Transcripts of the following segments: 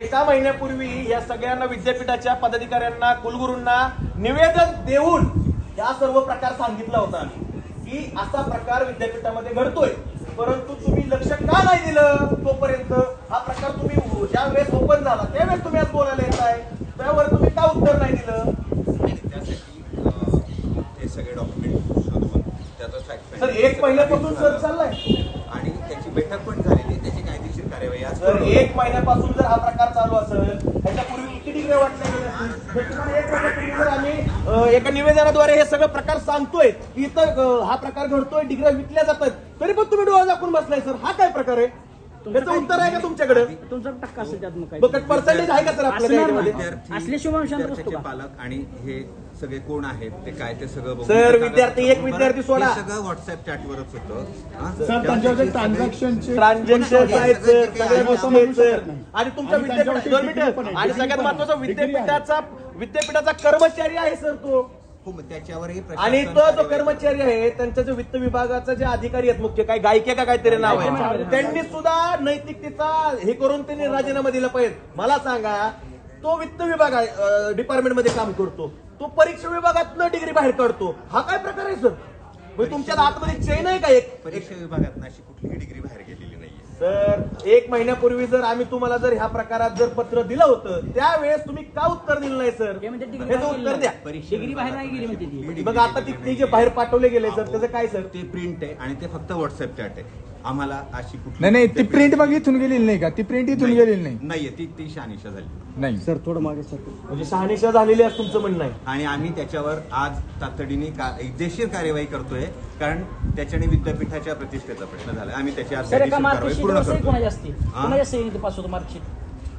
एका महिन्यापूर्वी या सगळ्यांना विद्यापीठाच्या पदाधिकाऱ्यांना कुलगुरूंना निवेदन देऊन या सर्व प्रकार सांगितला होता की असा प्रकार विद्यापीठामध्ये घडतोय, परंतु तुम्ही लक्ष का नाही दिलं? तोपर्यंत हा प्रकार तुम्ही ज्या वेळेस ओपन झाला त्यावेळेस तुम्ही आज बोलायला येत आहे, त्यावर तुम्ही का उत्तर नाही दिलं? त्यासाठी ते सगळे डॉक्युमेंट शोधून त्याचा फॅक्ट सर 1 महिन्यापासून सर चाललाय आणि त्याची बैठक पण झालेली, त्याची कायदेशीर कार्यवाही आज जर 1 महिन्यापासून जर हा प्रकार चालू असेल, त्याच्यापूर्वी किती डिग्री वाटल्या गेल्या असतील? 1 महिन्यापूर्वी जर आम्ही एका निवेदनाद्वारे हे सगळं प्रकार सांगतोय की इथं हा प्रकार घडतोय, डिग्र्या विकल्या जातात, तरी पण तुम्ही डोळा दाखवून बसलाय सर. हा काय प्रकार आहे? त्याचं उत्तर आहे का तुमच्याकडे? तुमचा टक्का असेल त्यात मग काय पर्सेंटेज आहे का सर आपल्या याच्यामध्ये? विद्यार्थ्याचे पालक आणि हे सगळे कोण आहेत ते काय ते सगळं बघून सर, एक विद्यार्थी सोडा. हे सगळं व्हॉट्सअप चॅटवरच होतं. ट्रान्झॅक्शन आहेत सर, सगळ्या गोष्टी आहेत सर. आणि तुमच्या विद्यापीठ 2 मिनिटं आणि सगळ्यात महत्वाचा विद्यापीठाचा कर्मचारी आहे सर तो. त्याच्यावरही आणि तो जो कर्मचारी आहे त्यांचा जो वित्त विभागाचा जे अधिकारी आहेत मुख्य काय गायके का काहीतरी नाव आहे, त्यांनी सुद्धा नैतिकतेचा हे करून त्यांनी राजीनामा दिला पाहिजे. मला सांगा, तो वित्त विभाग डिपार्टमेंट मध्ये काम करतो, तो परीक्षा विभागात डिग्री बाहेर काढतो, हा काय प्रकार आहे सर? म्हणजे तुमच्या आतमध्ये चेन आहे का? एक परीक्षा विभागात अशी कुठलीही डिग्री बाहेर गेलेली नाहीये सर. 1 महिन्यापूर्वी जर आम्ही तुम्हाला जर ह्या प्रकारात जर पत्र दिलं होतं त्यावेळेस तुम्ही का उत्तर दिलं नाही सर? त्याचं उत्तर द्या. डिग्री बाहेर नाही गेली म्हणते ती. मग आता ते जे बाहेर पाठवले गेले सर त्याचं काय सर? ते प्रिंट आहे आणि ते फक्त व्हॉट्सअप चॅट आहे. आम्हाला अशी नाही नाही, ती प्रिंट मग इथून गेलेली नाही का? ती प्रिंट इथून गेलेली नाही. नाहीये, ती शहानिशा झाली नाही सर थोडं मागे सर. म्हणजे शहानिशा झालेली असं तुमचं म्हणणं आहे? आणि आम्ही त्याच्यावर आज तातडीने कायदेशीर कार्यवाही करतोय, कारण त्याच्याने विद्यापीठाच्या प्रतिष्ठेचा प्रश्न झाला. आम्ही त्याची आज सर एका कायदेशीर कारवाई मार्कशीट पूर्ण असते कोणाची करतो. असते? कोणाच्या सहीने पास होतो मार्कशीट?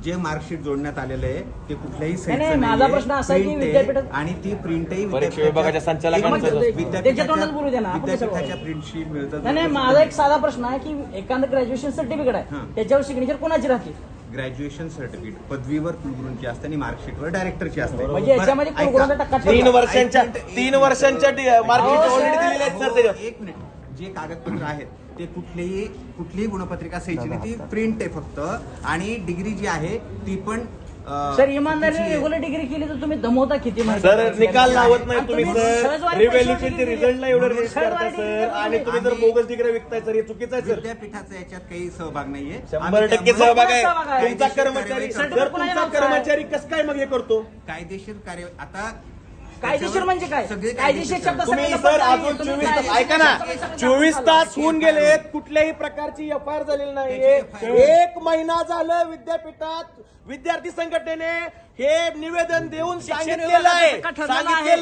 जे मार्कशीट जोडण्यात आलेलं आहे ते कुठल्याही नाही, सहीचं माझा नाहीये. प्रश्न असा आहे की Print आहे विद्यापीठात- आणि ती प्रिंटही परीक्षा विभागाच्या संचालकांचं त्याच्या तोंडात बोलू द्या ना, आपण कशाला विद्यापीठाच्या प्रिंटशी मिळतात. नाही माझा एक साधा प्रश्न आहे की एखादं ग्रॅज्युएशन सर्टिफिकेट आहे हां. त्याच्यावर सिग्नेचर कोणाची राहते? ग्रॅज्युएशन सर्टिफिकेट पदवीवर कुलगुरूंची असते आणि मार्कशीटवर डायरेक्टरची असते. म्हणजे याच्यामध्ये बरं, कुलगुरूंचा ऐका. टक्का 3 वर्षांच्या मार्कशीट ऑलरेडी दिलेले आहेत सर त्याच्यावर. एक मिनिट, जे कागदपत्र आहेत ते कुठलीही गुणपत्रिका सहीची नाही, ती प्रिंट आहे फक्त. आणि डिग्री जी आहे ती पण सर इमानदारीने रेग्युलर डिग्री केली तर तुम्ही दमवता किती माहिती? सर निकाल लावत नाही तुम्ही आणि सर. सहजवारी रिव्हॅल्युएशनचे पैशावर रिझल्टला एवढं रेस सहजवारी करता डिग्री सर. आणि तुम्ही जर बोगस डिग्री विकताय सर, हे चुकीचं आहे सर. विद्यापीठाचा याच्यात काही सहभाग नाहीये. 100% सहभाग आहे. सहभाग आहे. तुमचा कर्मचारी जर तुमचा कर्मचारी कसं काय मग हे करतो? कायदेशीर कार्यवाही आता कायदेशीर म्हणजे काय? सगळे कायदेशीर शब्द तुम्ही सगळे सर लपवता अजून नाहीये. तुम्ही 24 तास कायदेशीर ऐका ना, शब्द 24 तास होऊन गेलेत, कुठल्याही प्रकारची FIR झालेली नाहीये. त्याची 1 महिना झालं विद्यापीठात विद्यार्थी संघटनेने हे निवेदन देऊन सांगितलेलं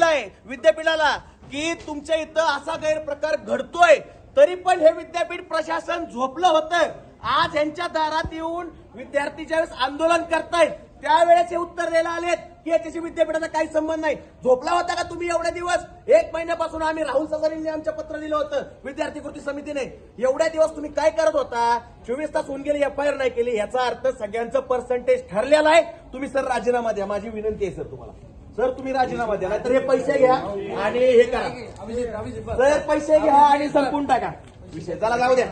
आहे विद्यापीठाला की तुमच्या इथं असा गैरप्रकार घडतोय, तरी पण हे विद्यापीठ प्रशासन झोपलं होतं. आज यांच्या दारात येऊन विद्यार्थी ज्यावेळेस आंदोलन करतायत त्यावेळेस हे उत्तर द्यायला आलेत की याच्याशी विद्यापीठाचा काही संबंध नाही. झोपला होता का तुम्ही एवढे दिवस? 1 महिन्यापासून आम्ही राहुल ससारींनी आमचं पत्र दिलं होतं विद्यार्थी कृती समितीने. एवढ्या दिवस तुम्ही काय करत होता? 24 तास होऊन गेले, FIR नाही केली. याचा अर्थ सगळ्यांचं पर्सेंटेज ठरलेलं आहे. तुम्ही सर राजीनामा द्या, माझी विनंती आहे सर तुम्हाला. सर तुम्ही राजीनामा द्या, नाहीतर हे पैसे घ्या आणि हे करा सर. पैसे घ्या आणि संपून टाका विषय. चला जाऊ द्या,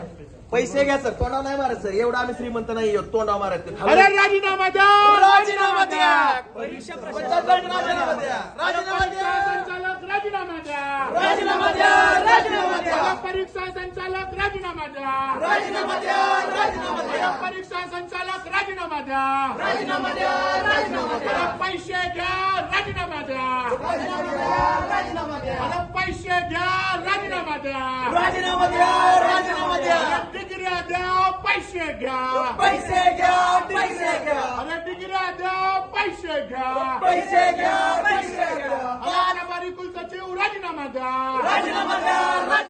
पैसे घ्या सर. तोंडावर नाही मारत सर, एवढा आम्ही श्रीमंत नाही आहोत तोंडावर मारत. राजीनामा द्या, राजीनामा द्या, परीक्षा राजीनामा द्या, राजीनामा द्या, संचालक राजीनामा द्या, राजीनामा द्या, राजीनामा द्या, परीक्षा संचालक राजीनामा द्या, राजीनामा द्या, राजीनामा द्या, परीक्षा संचालक राजीनामा द्या, राजीनामा द्या, राजीनामा द्या, पैसे घ्या, राजीनामा द्या, राजीनामा द्या, मला पैसे घ्या, राजीनामा द्या, राजीनामा द्या, राजीनामा द्या, डिग्र्या द्या, पैसे घ्या, पैसे घ्या, पैसे घ्या, अरे डिग्र्या द्या, पैसे घ्या, पैसे घ्या, पैसे घ्या, कारभारी कुलसचिव राजीनामा द्या. राजीनामा द्या.